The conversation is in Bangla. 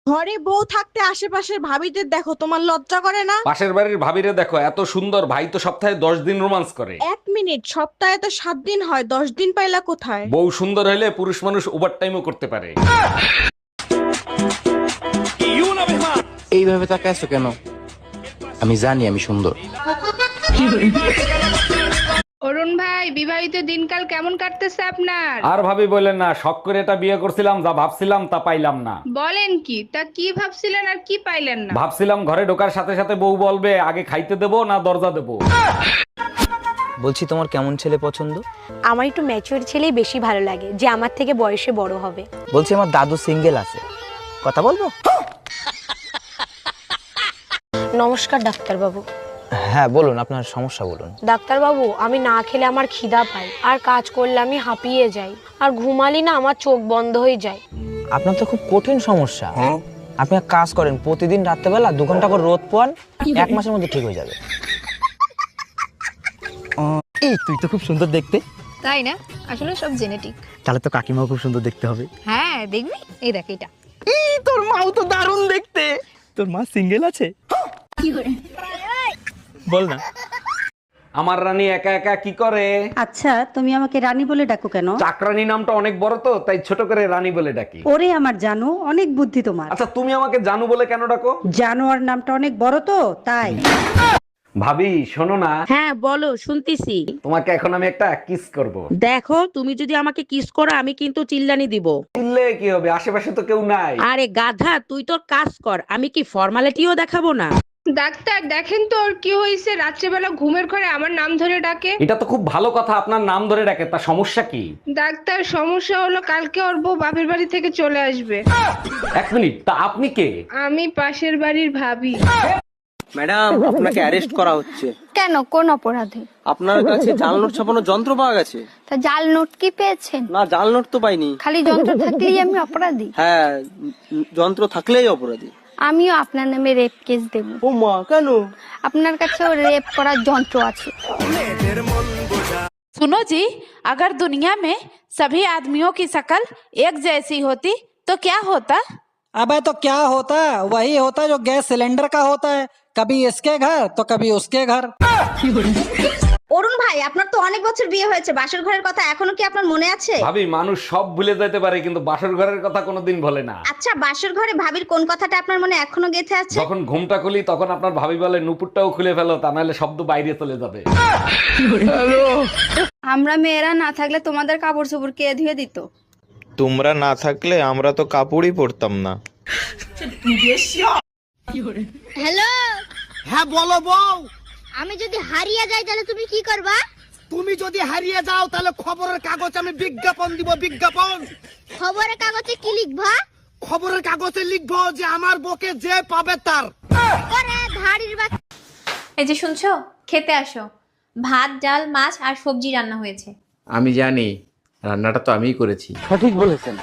ঘরে বউ থাকতে আশেপাশের ভাবিদের দেখো, তোমার লজ্জা করে না? পাশের বাড়ির ভাবিরে দেখো, এত সুন্দর, ভাই তো সপ্তাহে 10 দিন রোমান্স করে। 1 মিনিট, সপ্তাহে তো 7 দিন হয়, 10 দিন পাইলা কোথায়? বউ সুন্দর হলে পুরুষ মানুষ ওভারটাইমও করতে পারে। এইভাবে তাকায় আছো কেন? আমি জানি আমি সুন্দর। অরুণ ভাই, বিবাহিত দিনকাল কেমন কাটতেছে আপনার? আর ভাবি বললেন না, শখ করে এটা বিয়ে করছিলাম, যা ভাবছিলাম তা পাইলাম না। বলেন কি? তা কি ভাবছিলেন আর কি পাইলেন না? ভাবছিলাম ঘরে ঢোকার সাথে সাথে বউ বলবে আগে খাইতে দেবো না দরজা দেবো। বলছি তোমার কেমন ছেলে পছন্দ? আমার একটু ম্যাচিওর ছেলেই বেশি ভালো লাগে, যে আমার থেকে বয়সে বড় হবে। বলছি আমার দাদু সিঙ্গেল আছে, কথা বলবো? নমস্কার ডাক্তারবাবু। হ্যাঁ বলুন, আপনার সমস্যা বলুন। ডাক্তারবাবু, আমি না খেলে আমার খিদা পায়, আর কাজ করলে আমি হাঁপিয়ে যাই, আর ঘুমালি না আমার চোখ বন্ধ হয়ে যায়। আপনার তো খুব কঠিন সমস্যা। আপনি এক কাজ করেন, প্রতিদিন রাত্রেবেলা 2 ঘন্টা করে রোদ পোয়ান, 1 মাসের মধ্যে ঠিক হয়ে যাবে। এই তুই তো খুব সুন্দর দেখতে। তাই না? আসলে সব জেনেটিক। তাহলে তো কাকিমাও খুব সুন্দর দেখতে হবে। হ্যাঁ, দেখবি, এই দেখ এটা। তোর মাও তো দারুণ দেখতে। তোর মা সিঙ্গেল আছে? বল না। আমার রানী একা একা কি করে? আচ্ছা, তুমি আমাকে রানী বলে ডাকো কেন? চাকরানী নামটা অনেক বড় তো, তাই ছোট করে রানী বলে ডাকি। ওরে আমার জানো, অনেক বুদ্ধি তোমার। আচ্ছা, তুমি আমাকে জানু বলে কেন ডাকো? জানোয়ার নামটা অনেক বড় তো, তাই। ভাবি শোনো না, হ্যাঁ বলো, শুনতিছি। তোমাকে এখন আমি একটা কিস করব। দেখো, তুমি যদি আমাকে কিস করো আমি কিন্তু চিল্লানি দিব। চিল্লে কি হবে, আশেপাশে তো কেউ নাই। আরে গাধা, তুই তোর কাজ কর, আমি কি ফর্মালিটিও দেখাবো না? ডাক্তার দেখেন তো ওর কি হয়েছে, রাত্রেবেলা ঘুমের ঘরে আমার নাম ধরে ডাকে। এটা তো খুব ভালো কথা, আপনার নাম ধরে ডাকে, তা সমস্যা কি? ডাক্তার, সমস্যা হলো কালকে ওর বউ বাপের বাড়ি থেকে চলে আসবে। 1 মিনিট, তা আপনি কে? আমি পাশের বাড়ির ভাবি। ম্যাডাম, আপনাকে অ্যারেস্ট করা হচ্ছে। কেন, কোন অপরাধে? আপনার কাছে জাল নোট ছাপানোর যন্ত্র পাওয়া গেছে। তা জাল নোট কি পেয়েছেন? না, জাল নোট তো পাইনি। খালি যন্ত্র থাকলেই আমি অপরাধী? হ্যাঁ, যন্ত্র থাকলেই অপরাধী। আমিও আপনার নামে রেপ কেস দেব। ও মা, কেন? আপনার কাছেও রেপ করার যন্ত্র আছে। सुनो जी, अगर दुनिया में सभी आदमियों की शक्ल एक जैसी होती तो क्या होता? अबे तो क्या होता, वही होता जो गैस सिलेंडर का होता है, कभी इसके घर तो कभी उसके घर। অরুণ ভাই, আপনার তো অনেক বছর বিয়ে হয়েছে, বাসর ঘরের কথা এখনো কি আপনার মনে আছে? ভাবি, মানুষ সব ভুলে যেতে পারে কিন্তু বাসর ঘরের কথা কোনোদিন ভোলে না। আচ্ছা, বাসর ঘরে ভাবির কোন কথাটা আপনার মনে এখনো গেঁথে আছে? যখন ঘুমটা খুলি তখন আপনার ভাবি বলে নুপুরটাও খুলে ফেলো, তা নাহলে শব্দ বাইরে চলে যাবে। আমরা মেয়েরা না থাকলে তোমাদের কাপড় চোপড় কে ধুয়ে দিত? তোমরা না থাকলে আমরা তো কাপড়ই পরতাম না। হ্যালো, হ্যাঁ বলো বউ। আমি যদি হারিয়ে যাই তাহলে তুমি কি করবা? তুমি যদি হারিয়ে যাও তাহলে খবরের কাগজে আমি বিজ্ঞাপন দিব, বিজ্ঞাপন। খবরের কাগজে কি লিখবা? খবরের কাগজে লিখবো যে আমার বকে যে পাবে তার। ওরে ধাড়ির বাচ্চা। এই যে শুনছো, খেতে আসো, ভাত ডাল মাছ আর সবজি রান্না হয়েছে। আমি জানি, রান্নাটা তো আমিই করেছি। সঠিক বলেছেন।